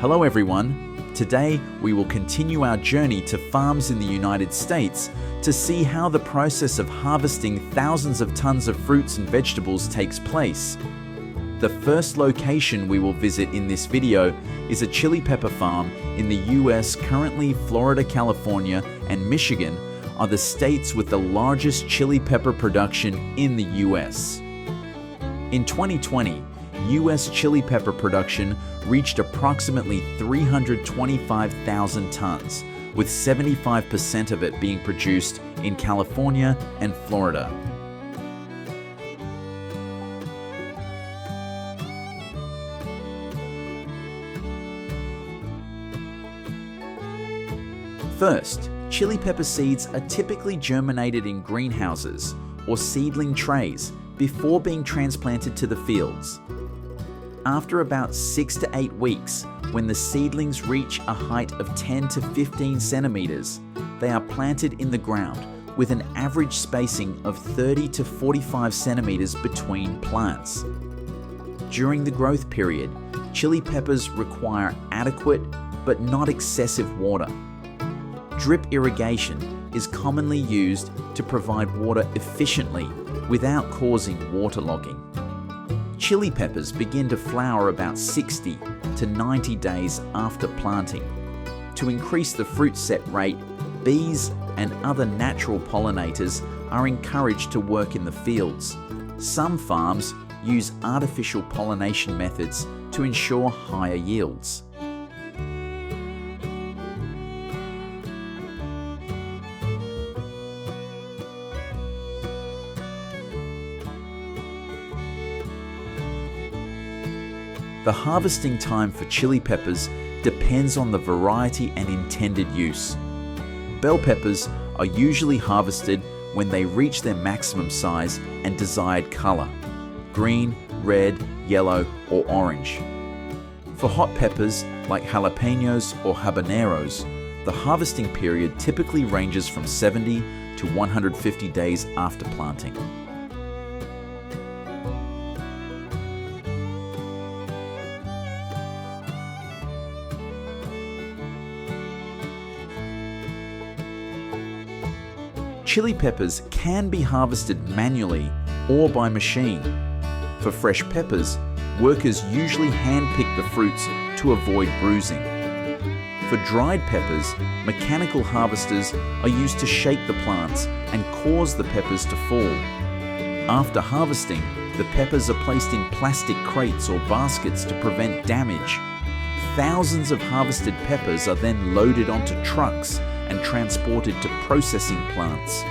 Hello everyone. Today we will continue our journey to farms in the United States to see how the process of harvesting thousands of tons of fruits and vegetables takes place. The first location we will visit in this video is a chili pepper farm in the US. Currently, Florida, California, and Michigan are the states with the largest chili pepper production in the US. In 2020, US chili pepper production reached approximately 325,000 tons, with 75% of it being produced in California and Florida. First, chili pepper seeds are typically germinated in greenhouses or seedling trays before being transplanted to the fields. After about 6 to 8 weeks, when the seedlings reach a height of 10 to 15 centimeters, they are planted in the ground with an average spacing of 30 to 45 centimeters between plants. During the growth period, chili peppers require adequate but not excessive water. Drip irrigation is commonly used to provide water efficiently without causing waterlogging. Chili peppers begin to flower about 60 to 90 days after planting. To increase the fruit set rate, bees and other natural pollinators are encouraged to work in the fields. Some farms use artificial pollination methods to ensure higher yields. The harvesting time for chili peppers depends on the variety and intended use. Bell peppers are usually harvested when they reach their maximum size and desired color: green, red, yellow, or orange. For hot peppers like jalapenos or habaneros, the harvesting period typically ranges from 70 to 150 days after planting. Chili peppers can be harvested manually or by machine. For fresh peppers, workers usually hand-pick the fruits to avoid bruising. For dried peppers, mechanical harvesters are used to shake the plants and cause the peppers to fall. After harvesting, the peppers are placed in plastic crates or baskets to prevent damage. Thousands of harvested peppers are then loaded onto trucks and transported to processing plants.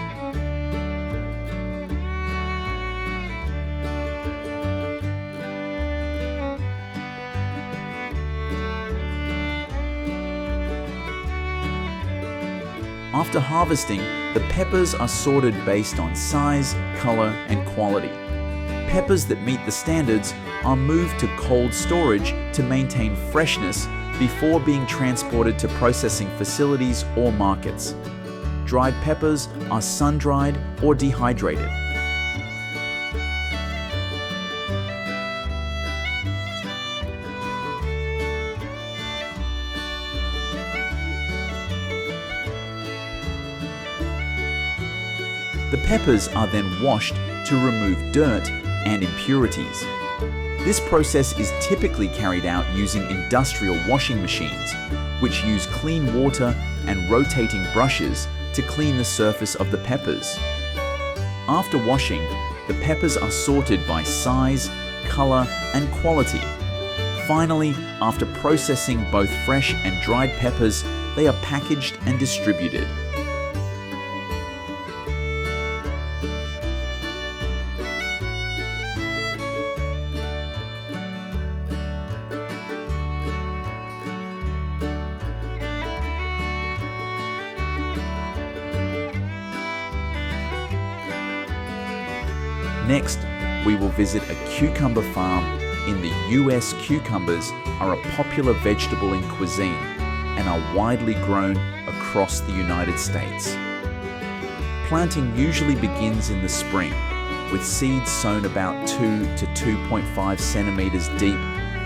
After harvesting, the peppers are sorted based on size, color, and quality. Peppers that meet the standards are moved to cold storage to maintain freshness before being transported to processing facilities or markets. Dried peppers are sun-dried or dehydrated. The peppers are then washed to remove dirt and impurities. This process is typically carried out using industrial washing machines, which use clean water and rotating brushes to clean the surface of the peppers. After washing, the peppers are sorted by size, color, and quality. Finally, after processing both fresh and dried peppers, they are packaged and distributed. Next, we will visit a cucumber farm in the US. Cucumbers are a popular vegetable in cuisine and are widely grown across the United States. Planting usually begins in the spring, with seeds sown about 2 to 2.5 centimeters deep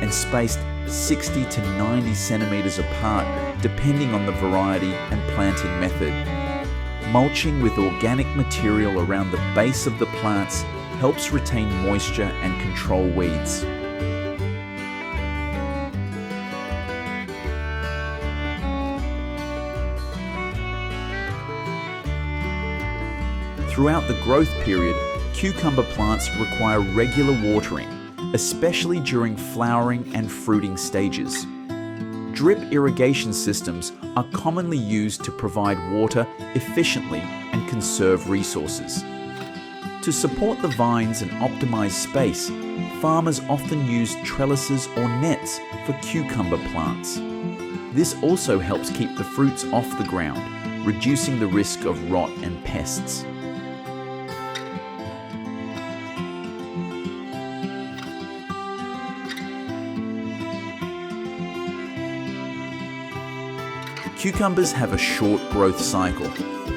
and spaced 60 to 90 centimeters apart, depending on the variety and planting method. Mulching with organic material around the base of the plants helps retain moisture and control weeds. Throughout the growth period, cucumber plants require regular watering, especially during flowering and fruiting stages. Drip irrigation systems are commonly used to provide water efficiently and conserve resources. To support the vines and optimize space, farmers often use trellises or nets for cucumber plants. This also helps keep the fruits off the ground, reducing the risk of rot and pests. Cucumbers have a short growth cycle,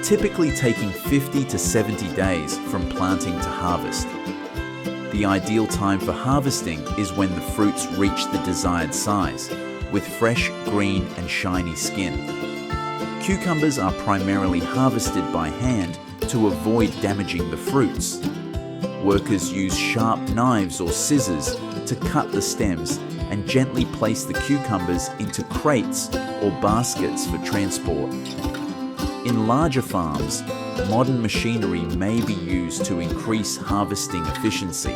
typically taking 50 to 70 days from planting to harvest. The ideal time for harvesting is when the fruits reach the desired size, with fresh, green and shiny skin. Cucumbers are primarily harvested by hand to avoid damaging the fruits. Workers use sharp knives or scissors to cut the stems and gently place the cucumbers into crates or baskets for transport. In larger farms, modern machinery may be used to increase harvesting efficiency.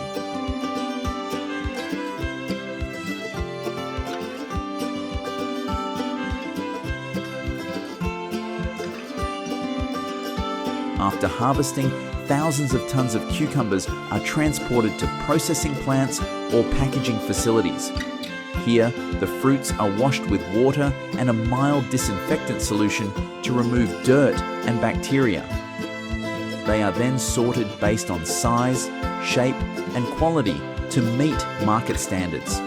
After harvesting, thousands of tons of cucumbers are transported to processing plants or packaging facilities. Here, the fruits are washed with water and a mild disinfectant solution to remove dirt and bacteria. They are then sorted based on size, shape, and quality to meet market standards.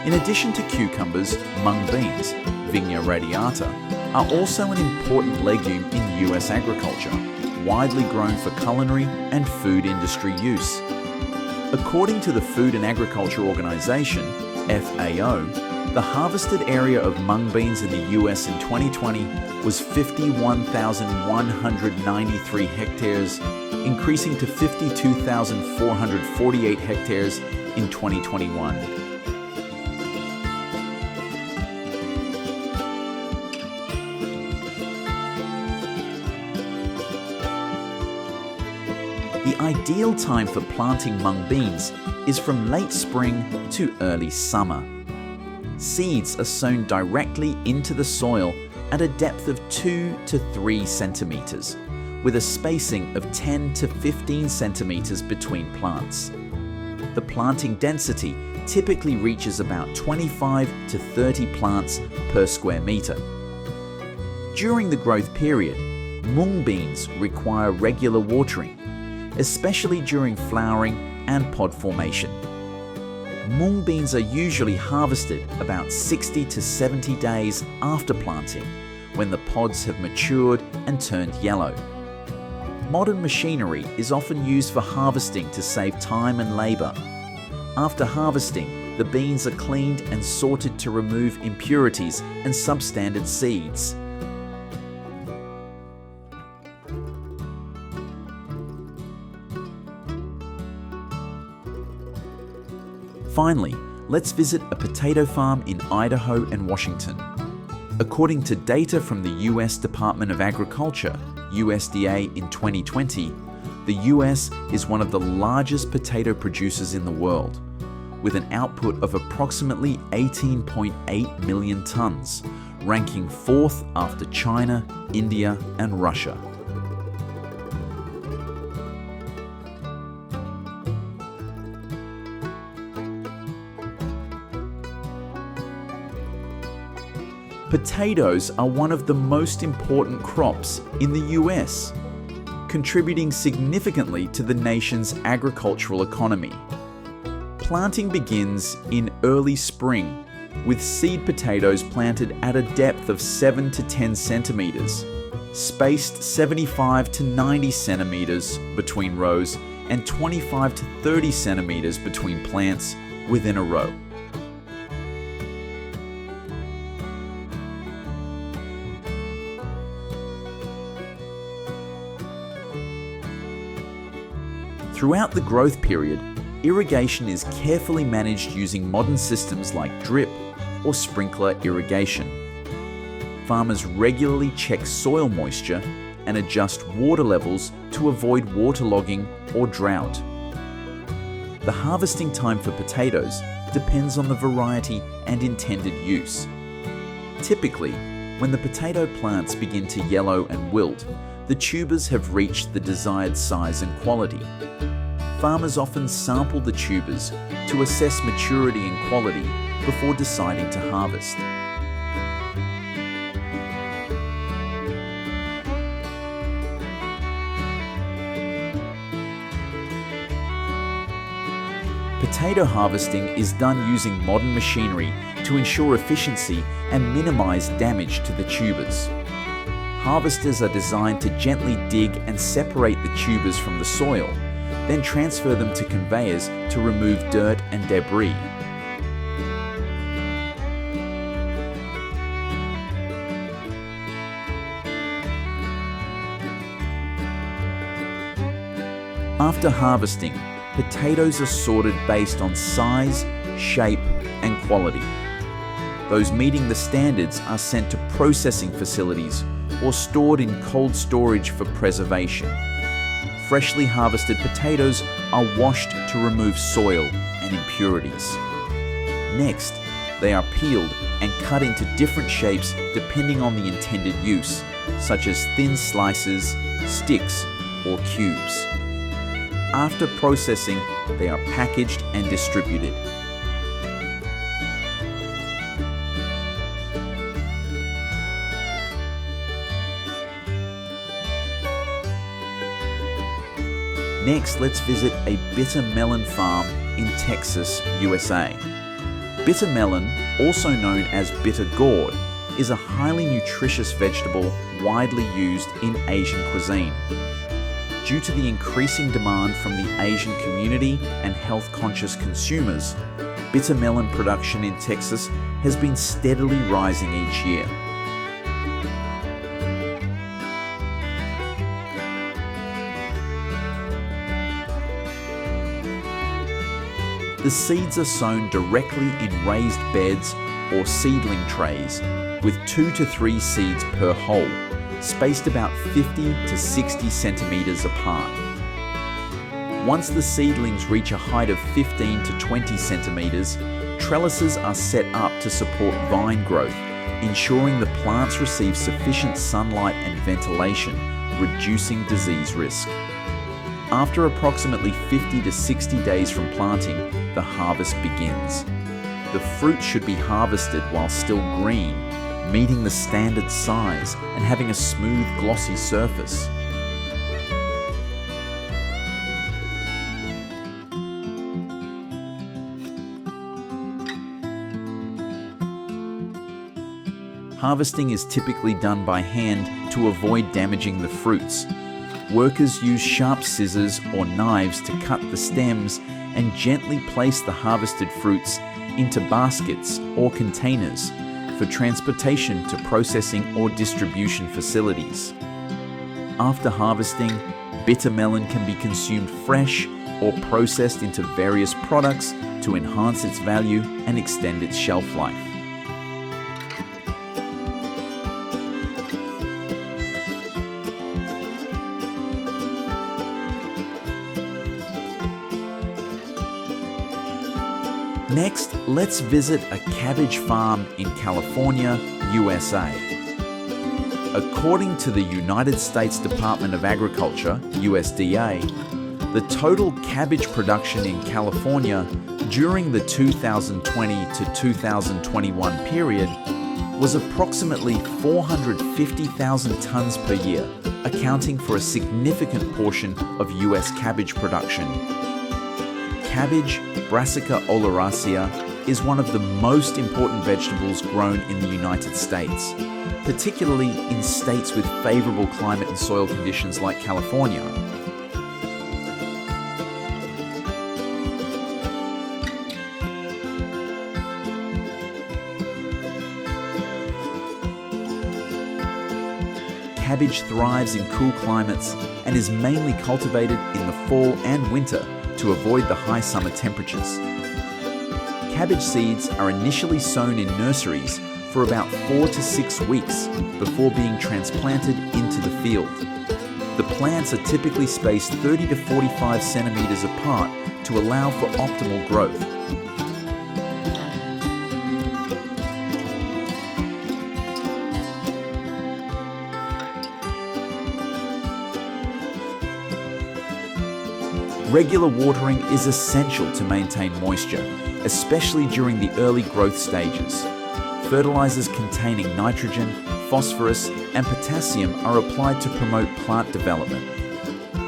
In addition to cucumbers, mung beans, Vigna radiata, are also an important legume in US agriculture, widely grown for culinary and food industry use. According to the Food and Agriculture Organization, FAO, the harvested area of mung beans in the US in 2020 was 51,193 hectares, increasing to 52,448 hectares in 2021. The ideal time for planting mung beans is from late spring to early summer. Seeds are sown directly into the soil at a depth of 2 to 3 centimeters, with a spacing of 10 to 15 centimeters between plants. The planting density typically reaches about 25 to 30 plants per square meter. During the growth period, mung beans require regular watering, especially during flowering and pod formation. Mung beans are usually harvested about 60 to 70 days after planting, when the pods have matured and turned yellow. Modern machinery is often used for harvesting to save time and labor. After harvesting, the beans are cleaned and sorted to remove impurities and substandard seeds. Finally, let's visit a potato farm in Idaho and Washington. According to data from the US Department of Agriculture, USDA, in 2020, the US is one of the largest potato producers in the world, with an output of approximately 18.8 million tons, ranking 4th after China, India, and Russia. Potatoes are one of the most important crops in the US, contributing significantly to the nation's agricultural economy. Planting begins in early spring with seed potatoes planted at a depth of 7 to 10 centimeters, spaced 75 to 90 centimeters between rows and 25 to 30 centimeters between plants within a row. Throughout the growth period, irrigation is carefully managed using modern systems like drip or sprinkler irrigation. Farmers regularly check soil moisture and adjust water levels to avoid waterlogging or drought. The harvesting time for potatoes depends on the variety and intended use. Typically, when the potato plants begin to yellow and wilt, the tubers have reached the desired size and quality. Farmers often sample the tubers to assess maturity and quality before deciding to harvest. Potato harvesting is done using modern machinery to ensure efficiency and minimize damage to the tubers. Harvesters are designed to gently dig and separate the tubers from the soil, then transfer them to conveyors to remove dirt and debris. After harvesting, potatoes are sorted based on size, shape, and quality. Those meeting the standards are sent to processing facilities or stored in cold storage for preservation. Freshly harvested potatoes are washed to remove soil and impurities. Next, they are peeled and cut into different shapes depending on the intended use, such as thin slices, sticks, or cubes. After processing, they are packaged and distributed. Next, let's visit a bitter melon farm in Texas, USA. Bitter melon, also known as bitter gourd, is a highly nutritious vegetable widely used in Asian cuisine. Due to the increasing demand from the Asian community and health-conscious consumers, bitter melon production in Texas has been steadily rising each year. The seeds are sown directly in raised beds or seedling trays with 2 to 3 seeds per hole, spaced about 50 to 60 centimeters apart. Once the seedlings reach a height of 15 to 20 centimeters, trellises are set up to support vine growth, ensuring the plants receive sufficient sunlight and ventilation, reducing disease risk. After approximately 50 to 60 days from planting, the harvest begins. The fruit should be harvested while still green, meeting the standard size and having a smooth, glossy surface. Harvesting is typically done by hand to avoid damaging the fruits. Workers use sharp scissors or knives to cut the stems and gently place the harvested fruits into baskets or containers for transportation to processing or distribution facilities. After harvesting, bitter melon can be consumed fresh or processed into various products to enhance its value and extend its shelf life. Next, let's visit a cabbage farm in California, USA. According to the United States Department of Agriculture, USDA, the total cabbage production in California during the 2020 to 2021 period was approximately 450,000 tons per year, accounting for a significant portion of US cabbage production. Cabbage, Brassica oleracea, is one of the most important vegetables grown in the United States, particularly in states with favorable climate and soil conditions like California. Cabbage thrives in cool climates and is mainly cultivated in the fall and winter to avoid the high summer temperatures. Cabbage seeds are initially sown in nurseries for about 4 to 6 weeks before being transplanted into the field. The plants are typically spaced 30 to 45 centimeters apart to allow for optimal growth. Regular watering is essential to maintain moisture, especially during the early growth stages. Fertilizers containing nitrogen, phosphorus, and potassium are applied to promote plant development.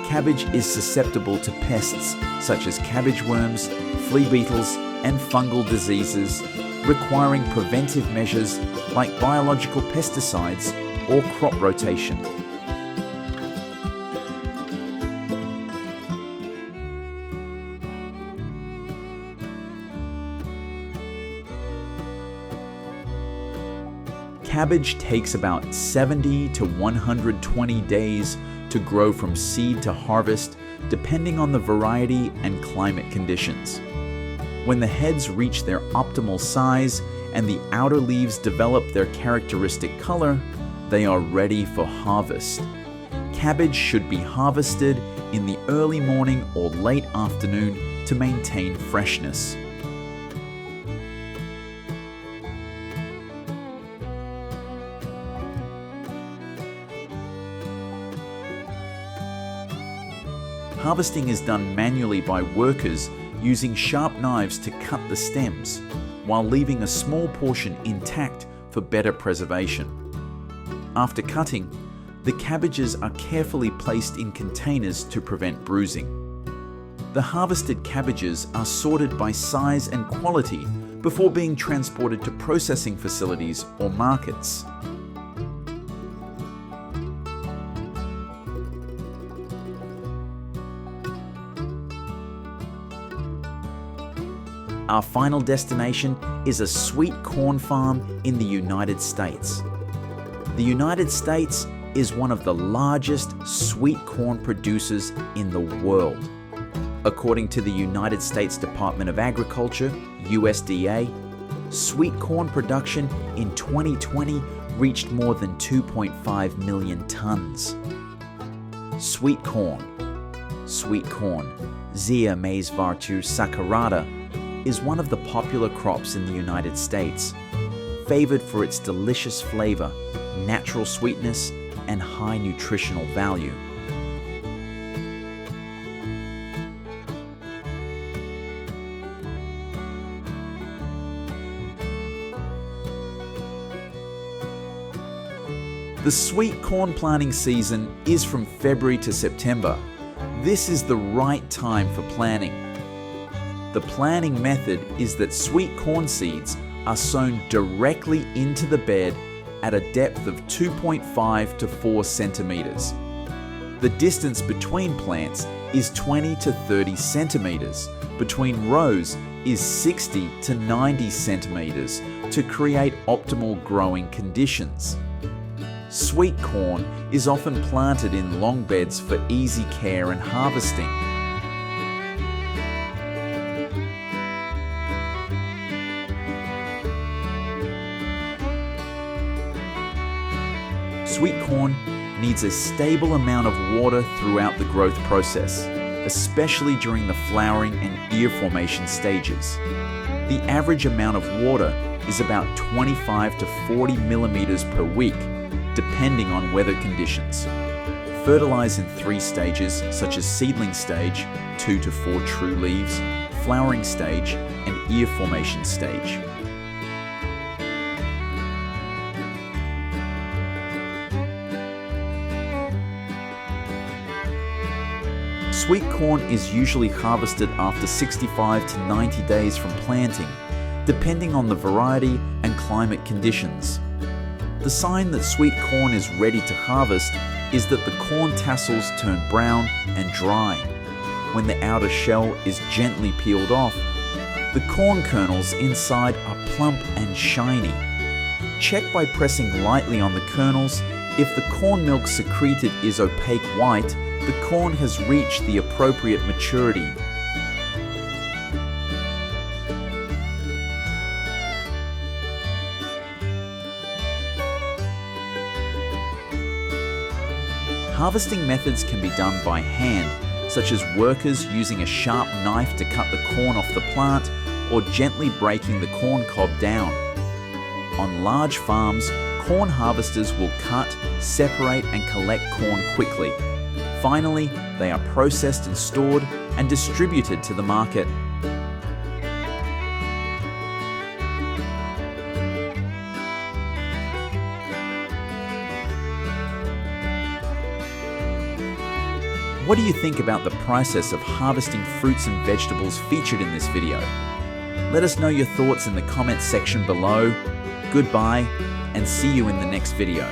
Cabbage is susceptible to pests such as cabbage worms, flea beetles, and fungal diseases, requiring preventive measures like biological pesticides or crop rotation. Cabbage takes about 70 to 120 days to grow from seed to harvest, depending on the variety and climate conditions. When the heads reach their optimal size and the outer leaves develop their characteristic color, they are ready for harvest. Cabbage should be harvested in the early morning or late afternoon to maintain freshness. Harvesting is done manually by workers using sharp knives to cut the stems, while leaving a small portion intact for better preservation. After cutting, the cabbages are carefully placed in containers to prevent bruising. The harvested cabbages are sorted by size and quality before being transported to processing facilities or markets. Our final destination is a sweet corn farm in the United States. The United States is one of the largest sweet corn producers in the world. According to the United States Department of Agriculture, USDA, sweet corn production in 2020 reached more than 2.5 million tons. Sweet corn, Amaze saccharata, is one of the popular crops in the United States, favored for its delicious flavor, natural sweetness, and high nutritional value. The sweet corn planting season is from February to September. This is the right time for planting. The planting method is that sweet corn seeds are sown directly into the bed at a depth of 2.5 to 4 centimeters. The distance between plants is 20 to 30 centimeters. Between rows is 60 to 90 centimeters to create optimal growing conditions. Sweet corn is often planted in long beds for easy care and harvesting. Sweet corn needs a stable amount of water throughout the growth process, especially during the flowering and ear formation stages. The average amount of water is about 25 to 40 millimeters per week, depending on weather conditions. Fertilize in 3 stages, such as seedling stage, 2 to 4 true leaves, flowering stage, and ear formation stage. Sweet corn is usually harvested after 65 to 90 days from planting, depending on the variety and climate conditions. The sign that sweet corn is ready to harvest is that the corn tassels turn brown and dry. When the outer shell is gently peeled off, the corn kernels inside are plump and shiny. Check by pressing lightly on the kernels. If the corn milk secreted is opaque white, the corn has reached the appropriate maturity. Harvesting methods can be done by hand, such as workers using a sharp knife to cut the corn off the plant or gently breaking the corn cob down. On large farms, corn harvesters will cut, separate and collect corn quickly. Finally, they are processed and stored and distributed to the market. What do you think about the process of harvesting fruits and vegetables featured in this video? Let us know your thoughts in the comments section below. Goodbye, and see you in the next video.